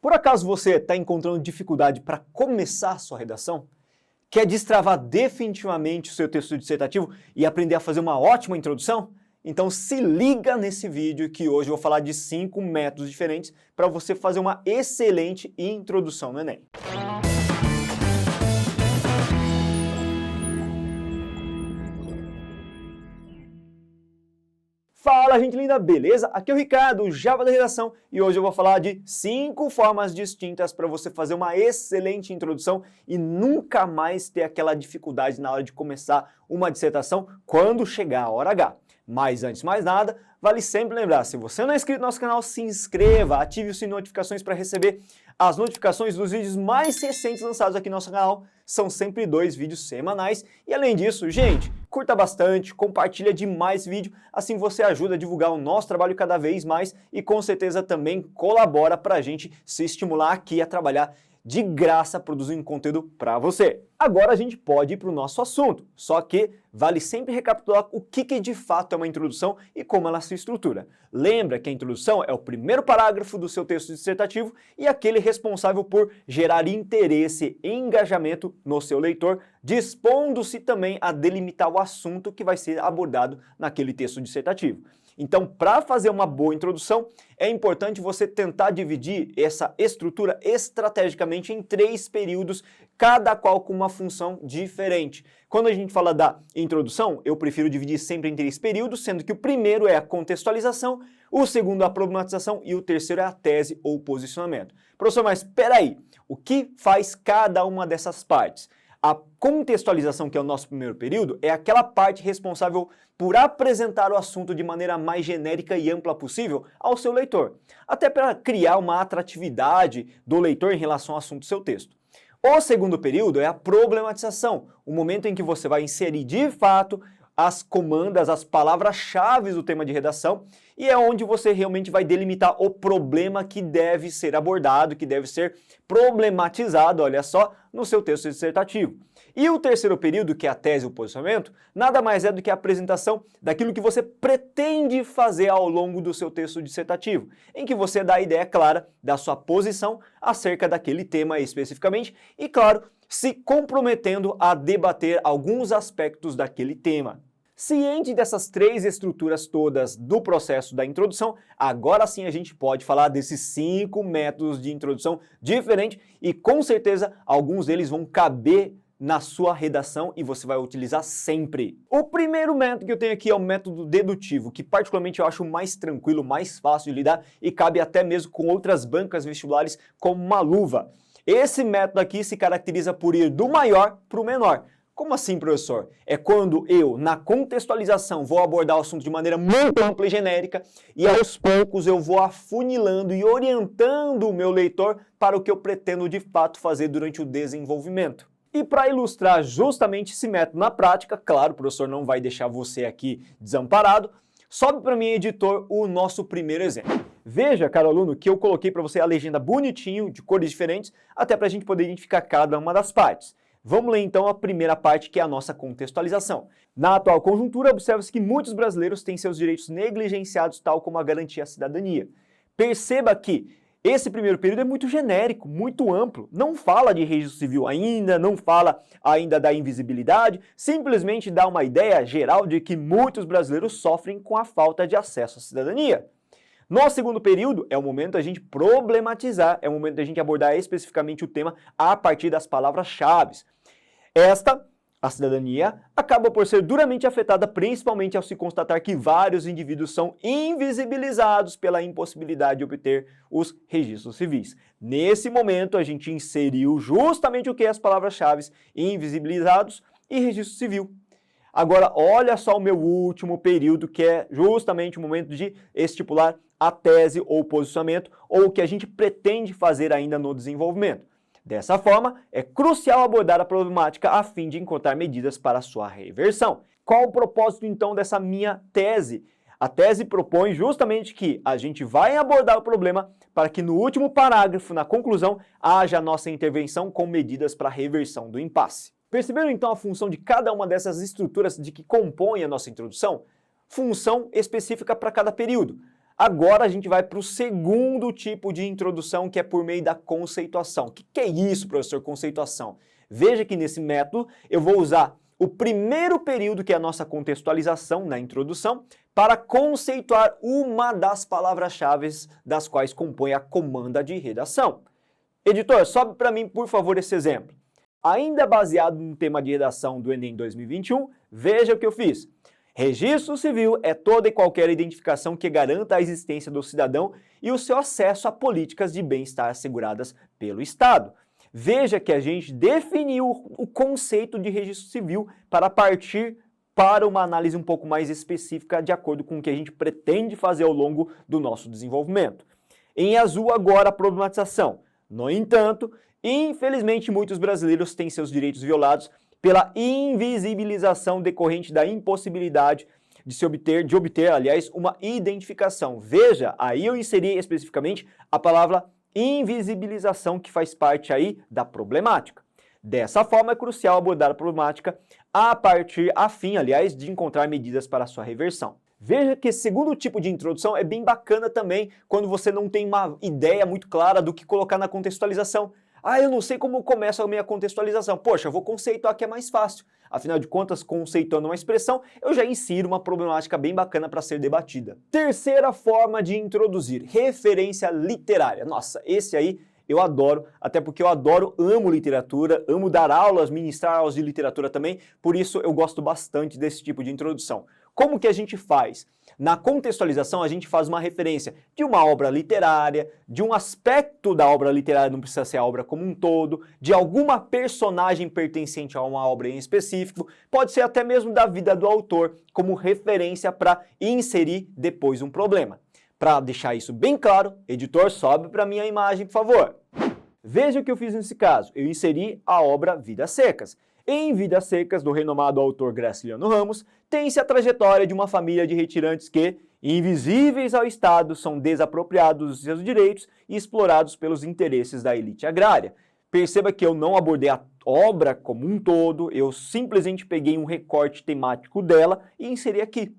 Por acaso você está encontrando dificuldade para começar a sua redação? Quer destravar definitivamente o seu texto dissertativo e aprender a fazer uma ótima introdução? Então se liga nesse vídeo que hoje eu vou falar de 5 métodos diferentes para você fazer uma excelente introdução no Enem. Fala, gente linda, beleza? Aqui é o Ricardo, o Java da Redação, e hoje eu vou falar de 5 formas distintas para você fazer uma excelente introdução e nunca mais ter aquela dificuldade na hora de começar uma dissertação quando chegar a hora H. Mas antes de mais nada, vale sempre lembrar, se você não é inscrito no nosso canal, se inscreva, ative o sininho de notificações para receber as notificações dos vídeos mais recentes lançados aqui no nosso canal. São sempre 2 vídeos semanais. E além disso, gente, curta bastante, compartilha demais esse vídeo, assim você ajuda a divulgar o nosso trabalho cada vez mais e com certeza também colabora para a gente se estimular aqui a trabalhar de graça produzindo conteúdo para você. Agora a gente pode ir para o nosso assunto, só que vale sempre recapitular o que de fato é uma introdução e como ela se estrutura. Lembra que a introdução é o primeiro parágrafo do seu texto dissertativo e aquele responsável por gerar interesse e engajamento no seu leitor, dispondo-se também a delimitar o assunto que vai ser abordado naquele texto dissertativo. Então, para fazer uma boa introdução, é importante você tentar dividir essa estrutura estrategicamente em 3 períodos, cada qual com uma função diferente. Quando a gente fala da introdução, eu prefiro dividir sempre em 3 períodos, sendo que o primeiro é a contextualização, o segundo a problematização e o terceiro é a tese ou posicionamento. Professor, mas peraí, o que faz cada uma dessas partes? A contextualização, que é o nosso primeiro período, é aquela parte responsável por apresentar o assunto de maneira mais genérica e ampla possível ao seu leitor, até para criar uma atratividade do leitor em relação ao assunto do seu texto. O segundo período é a problematização, o momento em que você vai inserir de fato as comandas, as palavras-chave do tema de redação, e é onde você realmente vai delimitar o problema que deve ser abordado, que deve ser problematizado, olha só, no seu texto dissertativo. E o terceiro período, que é a tese e o posicionamento, nada mais é do que a apresentação daquilo que você pretende fazer ao longo do seu texto dissertativo, em que você dá a ideia clara da sua posição acerca daquele tema especificamente e, claro, se comprometendo a debater alguns aspectos daquele tema. Ciente dessas 3 estruturas todas do processo da introdução, agora sim a gente pode falar desses 5 métodos de introdução diferentes e com certeza alguns deles vão caber na sua redação e você vai utilizar sempre. O primeiro método que eu tenho aqui é o método dedutivo, que particularmente eu acho mais tranquilo, mais fácil de lidar e cabe até mesmo com outras bancas vestibulares como uma luva. Esse método aqui se caracteriza por ir do maior para o menor. Como assim, professor? É quando eu, na contextualização, vou abordar o assunto de maneira muito ampla e genérica e aos poucos eu vou afunilando e orientando o meu leitor para o que eu pretendo de fato fazer durante o desenvolvimento. E para ilustrar justamente esse método na prática, claro, o professor não vai deixar você aqui desamparado, sobe para mim, editor, o nosso primeiro exemplo. Veja, caro aluno, que eu coloquei para você a legenda bonitinho, de cores diferentes, até para a gente poder identificar cada uma das partes. Vamos ler então a primeira parte, que é a nossa contextualização. Na atual conjuntura, observa-se que muitos brasileiros têm seus direitos negligenciados, tal como a garantia à cidadania. Perceba que esse primeiro período é muito genérico, muito amplo, não fala de registro civil ainda, não fala ainda da invisibilidade, simplesmente dá uma ideia geral de que muitos brasileiros sofrem com a falta de acesso à cidadania. No segundo período, é o momento da gente problematizar, é o momento da gente abordar especificamente o tema a partir das palavras-chave. A cidadania, acaba por ser duramente afetada principalmente ao se constatar que vários indivíduos são invisibilizados pela impossibilidade de obter os registros civis. Nesse momento, a gente inseriu justamente o que é as palavras-chave invisibilizados e registro civil. Agora, olha só o meu último período, que é justamente o momento de estipular a tese ou posicionamento, ou o que a gente pretende fazer ainda no desenvolvimento. Dessa forma, é crucial abordar a problemática a fim de encontrar medidas para sua reversão. Qual o propósito, então, dessa minha tese? A tese propõe justamente que a gente vai abordar o problema para que no último parágrafo, na conclusão, haja a nossa intervenção com medidas para a reversão do impasse. Perceberam então a função de cada uma dessas estruturas de que compõem a nossa introdução? Função específica para cada período. Agora a gente vai para o segundo tipo de introdução, que é por meio da conceituação. O que é isso, professor, conceituação? Veja que nesse método eu vou usar o primeiro período, que é a nossa contextualização na introdução, para conceituar uma das palavras-chave das quais compõe a comanda de redação. Editor, sobe para mim, por favor, esse exemplo. Ainda baseado no tema de redação do Enem 2021, veja o que eu fiz. Registro civil é toda e qualquer identificação que garanta a existência do cidadão e o seu acesso a políticas de bem-estar asseguradas pelo Estado. Veja que a gente definiu o conceito de registro civil para partir para uma análise um pouco mais específica de acordo com o que a gente pretende fazer ao longo do nosso desenvolvimento. Em azul agora a problematização. No entanto, infelizmente muitos brasileiros têm seus direitos violados pela invisibilização decorrente da impossibilidade de obter, aliás, uma identificação. Veja, aí eu inseri especificamente a palavra invisibilização, que faz parte aí da problemática. Dessa forma, é crucial abordar a problemática a fim, aliás, de encontrar medidas para a sua reversão. Veja que esse segundo tipo de introdução é bem bacana também quando você não tem uma ideia muito clara do que colocar na contextualização. Ah, eu não sei como começa a minha contextualização. Poxa, eu vou conceituar que é mais fácil. Afinal de contas, conceituando uma expressão, eu já insiro uma problemática bem bacana para ser debatida. Terceira forma de introduzir, referência literária. Nossa, esse aí eu adoro, até porque eu amo literatura, amo dar aulas, ministrar aulas de literatura também, por isso eu gosto bastante desse tipo de introdução. Como que a gente faz? Na contextualização, a gente faz uma referência de uma obra literária, de um aspecto da obra literária, não precisa ser a obra como um todo, de alguma personagem pertencente a uma obra em específico, pode ser até mesmo da vida do autor, como referência para inserir depois um problema. Para deixar isso bem claro, editor, sobe para minha imagem, por favor. Veja o que eu fiz nesse caso. Eu inseri a obra Vidas Secas. Em Vidas Secas, do renomado autor Graciliano Ramos, tem-se a trajetória de uma família de retirantes que, invisíveis ao Estado, são desapropriados dos seus direitos e explorados pelos interesses da elite agrária. Perceba que eu não abordei a obra como um todo, eu simplesmente peguei um recorte temático dela e inseri aqui.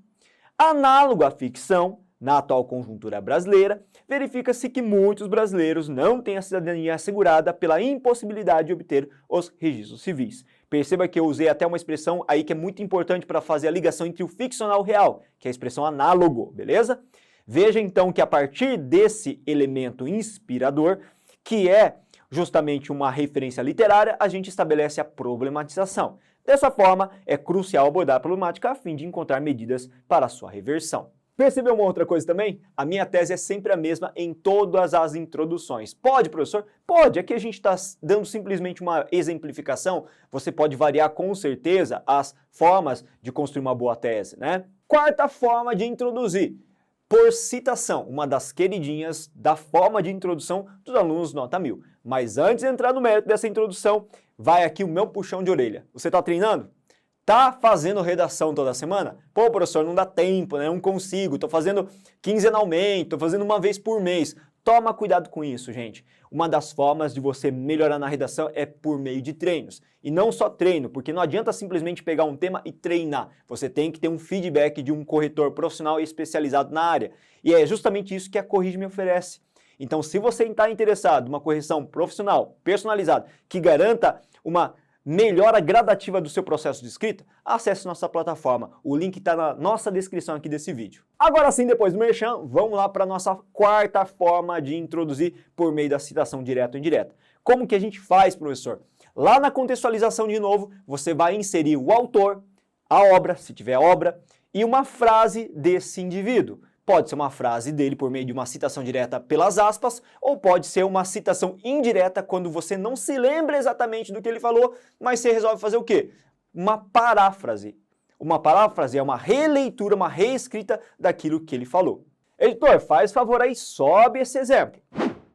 Análogo à ficção, na atual conjuntura brasileira, verifica-se que muitos brasileiros não têm a cidadania assegurada pela impossibilidade de obter os registros civis. Perceba que eu usei até uma expressão aí que é muito importante para fazer a ligação entre o ficcional e o real, que é a expressão análogo, beleza? Veja então que a partir desse elemento inspirador, que é justamente uma referência literária, a gente estabelece a problematização. Dessa forma, é crucial abordar a problemática a fim de encontrar medidas para a sua reversão. Percebeu uma outra coisa também? A minha tese é sempre a mesma em todas as introduções. Pode, professor? Pode. Aqui a gente está dando simplesmente uma exemplificação. Você pode variar com certeza as formas de construir uma boa tese, né? Quarta forma de introduzir, por citação, uma das queridinhas da forma de introdução dos alunos nota 1000. Mas antes de entrar no mérito dessa introdução, vai aqui o meu puxão de orelha. Você está treinando? Tá fazendo redação toda semana? Pô, professor, não dá tempo, né? Não consigo, tô fazendo quinzenalmente, tô fazendo uma vez por mês. Toma cuidado com isso, gente. Uma das formas de você melhorar na redação é por meio de treinos. E não só treino, porque não adianta simplesmente pegar um tema e treinar. Você tem que ter um feedback de um corretor profissional e especializado na área. E é justamente isso que a Corrige me oferece. Então, se você está interessado em uma correção profissional, personalizada, que garanta uma melhora gradativa do seu processo de escrita, acesse nossa plataforma. O link está na nossa descrição aqui desse vídeo. Agora sim, depois do merchan, vamos lá para a nossa quarta forma de introduzir por meio da citação direta ou indireta. Como que a gente faz, professor? Lá na contextualização, de novo, você vai inserir o autor, a obra, se tiver obra, e uma frase desse indivíduo. Pode ser uma frase dele por meio de uma citação direta pelas aspas, ou pode ser uma citação indireta quando você não se lembra exatamente do que ele falou, mas você resolve fazer o quê? Uma paráfrase. Uma paráfrase é uma releitura, uma reescrita daquilo que ele falou. Editor, faz favor aí, sobe esse exemplo.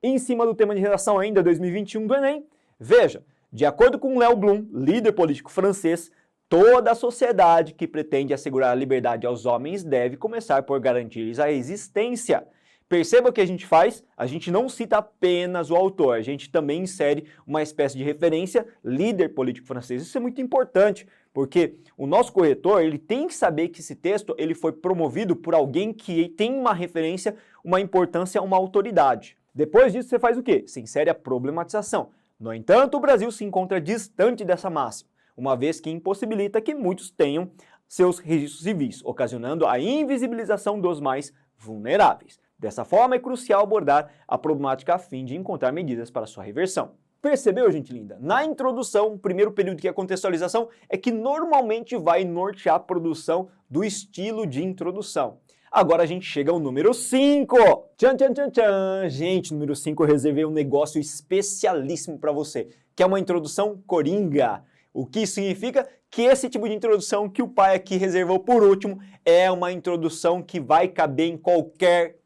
Em cima do tema de redação ainda 2021 do Enem, veja, de acordo com Léo Blum, líder político francês, toda a sociedade que pretende assegurar a liberdade aos homens deve começar por garantir-lhes a existência. Perceba o que a gente faz? A gente não cita apenas o autor, a gente também insere uma espécie de referência, líder político francês. Isso é muito importante, Porque o nosso corretor, ele tem que saber que esse texto ele foi promovido por alguém que tem uma referência, uma importância, uma autoridade. Depois disso, você faz o quê? Você insere a problematização. No entanto, o Brasil se encontra distante dessa máxima, uma vez que impossibilita que muitos tenham seus registros civis, ocasionando a invisibilização dos mais vulneráveis. Dessa forma, é crucial abordar a problemática a fim de encontrar medidas para sua reversão. Percebeu, gente linda? Na introdução, o primeiro período que é a contextualização é que normalmente vai nortear a produção do estilo de introdução. Agora a gente chega ao número 5. Tchan, tchan, tchan, tchan. Gente, número 5 eu reservei um negócio especialíssimo para você, que é uma introdução coringa. O que significa que esse tipo de introdução que o pai aqui reservou por último é uma introdução que vai caber em qualquer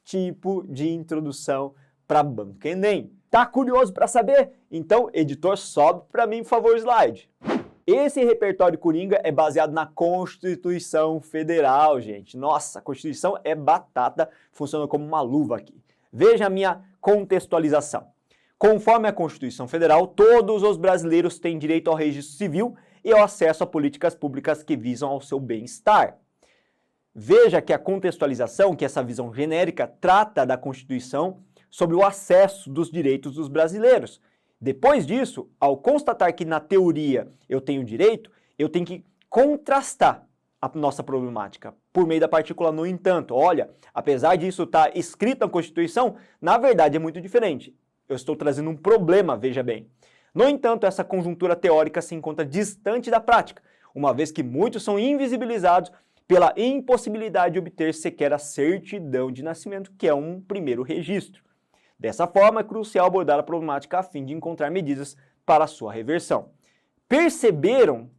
tipo de introdução para banca Enem. Tá curioso para saber? Então, editor, sobe para mim, por favor, o slide. Esse repertório coringa é baseado na Constituição Federal, gente. Nossa, a Constituição é batata, funciona como uma luva aqui. Veja a minha contextualização. Conforme a Constituição Federal, todos os brasileiros têm direito ao registro civil e ao acesso a políticas públicas que visam ao seu bem-estar. Veja que a contextualização, que essa visão genérica, trata da Constituição sobre o acesso dos direitos dos brasileiros. Depois disso, ao constatar que na teoria eu tenho direito, eu tenho que contrastar a nossa problemática por meio da partícula no entanto. Olha, apesar disso estar escrito na Constituição, na verdade é muito diferente. Eu estou trazendo um problema, veja bem. No entanto, essa conjuntura teórica se encontra distante da prática, uma vez que muitos são invisibilizados pela impossibilidade de obter sequer a certidão de nascimento, que é um primeiro registro. Dessa forma, é crucial abordar a problemática a fim de encontrar medidas para a sua reversão. Perceberam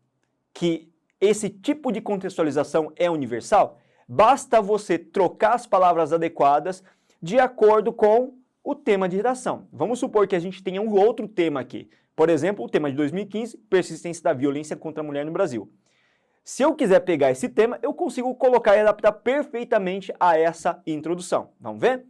que esse tipo de contextualização é universal? Basta você trocar as palavras adequadas de acordo com o tema de redação. Vamos supor que a gente tenha um outro tema aqui. Por exemplo, o tema de 2015, persistência da violência contra a mulher no Brasil. Se eu quiser pegar esse tema, eu consigo colocar e adaptar perfeitamente a essa introdução. Vamos ver?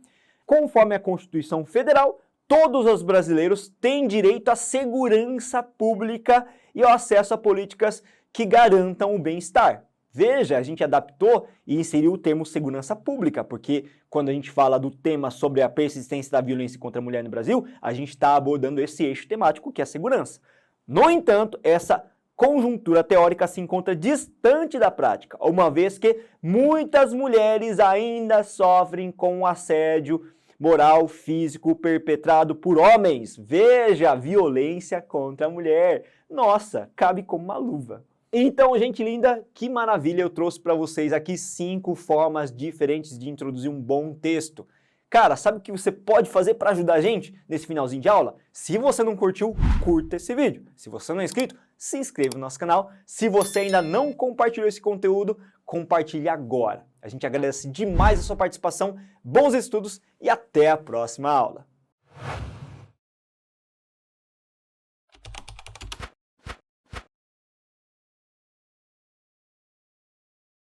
Conforme a Constituição Federal, todos os brasileiros têm direito à segurança pública e ao acesso a políticas que garantam o bem-estar. Veja, a gente adaptou e inseriu o termo segurança pública, porque quando a gente fala do tema sobre a persistência da violência contra a mulher no Brasil, a gente está abordando esse eixo temático que é a segurança. No entanto, essa conjuntura teórica se encontra distante da prática, uma vez que muitas mulheres ainda sofrem com o assédio moral, físico perpetrado por homens. Veja, violência contra a mulher. Nossa, cabe como uma luva. Então, gente linda, que maravilha, eu trouxe para vocês aqui 5 formas diferentes de introduzir um bom texto. Cara, sabe o que você pode fazer para ajudar a gente nesse finalzinho de aula? Se você não curtiu, curta esse vídeo. Se você não é inscrito, se inscreva no nosso canal. Se você ainda não compartilhou esse conteúdo, compartilhe agora. A gente agradece demais a sua participação, bons estudos e até a próxima aula.